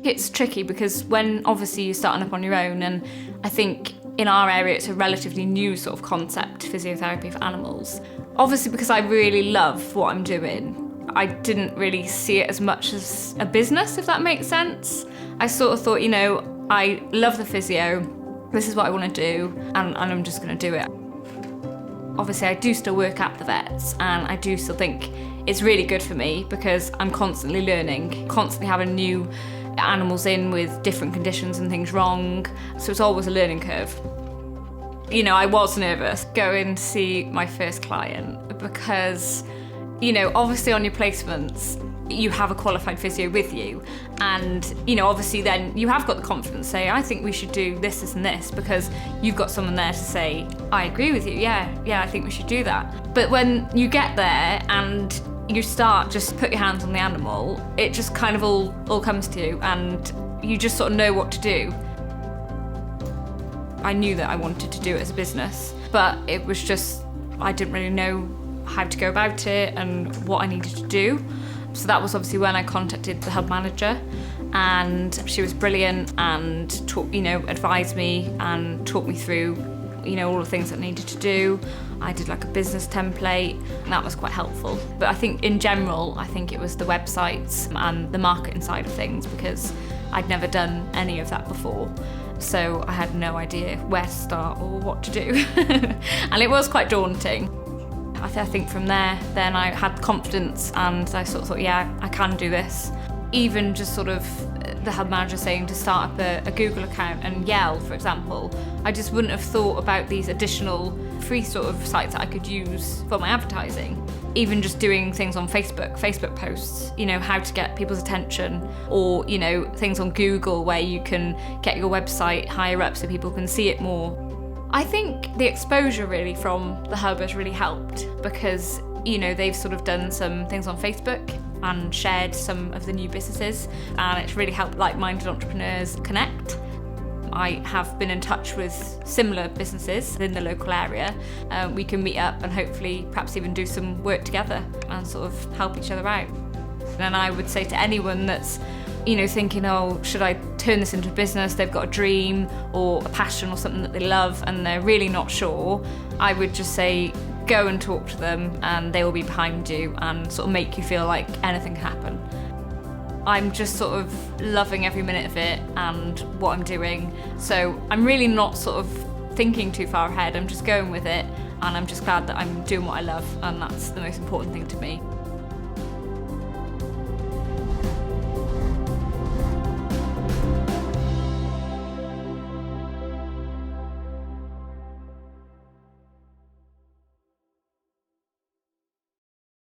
It's tricky because when obviously you're starting up on your own, and I think in our area it's a relatively new sort of concept, physiotherapy for animals. Obviously because I really love what I'm doing, I didn't really see it as much as a business, if that makes sense. I sort of thought, I love the physio, this is what I want to do, and I'm just going to do it. Obviously I do still work at the vets, and I do still think it's really good for me because I'm constantly learning, constantly having new animals in with different conditions and things wrong, so it's always a learning curve. I was nervous going to see my first client because, obviously on your placements you have a qualified physio with you, and obviously then you have got the confidence to say, I think we should do this, this and this, because you've got someone there to say, I agree with you, yeah, I think we should do that. But when you get there and you start just put your hands on the animal, it just kind of all comes to you, and you just sort of know what to do. I knew that I wanted to do it as a business, but it was just, I didn't really know how to go about it and what I needed to do. So that was obviously when I contacted the hub manager, and she was brilliant and advised me and talked me through all the things that I needed to do. I did like a business template, and that was quite helpful. But I think in general, it was the websites and the marketing side of things, because I'd never done any of that before. So I had no idea where to start or what to do. And it was quite daunting. I think from there, then I had confidence, and I sort of thought, yeah, I can do this. Even just sort of the hub manager saying to start up a Google account and Yell, for example, I just wouldn't have thought about these additional free sort of sites that I could use for my advertising. Even just doing things on Facebook posts, how to get people's attention, or, things on Google where you can get your website higher up so people can see it more. I think the exposure really from the hub has really helped because, they've sort of done some things on Facebook and shared some of the new businesses, and it's really helped like-minded entrepreneurs connect. I have been in touch with similar businesses in the local area. We can meet up and hopefully perhaps even do some work together and sort of help each other out. And I would say to anyone that's thinking, oh, should I turn this into a business? They've got a dream or a passion or something that they love and they're really not sure. I would just say, go and talk to them, and they will be behind you and sort of make you feel like anything can happen. I'm just sort of loving every minute of it and what I'm doing. So I'm really not sort of thinking too far ahead. I'm just going with it, and I'm just glad that I'm doing what I love, and that's the most important thing to me.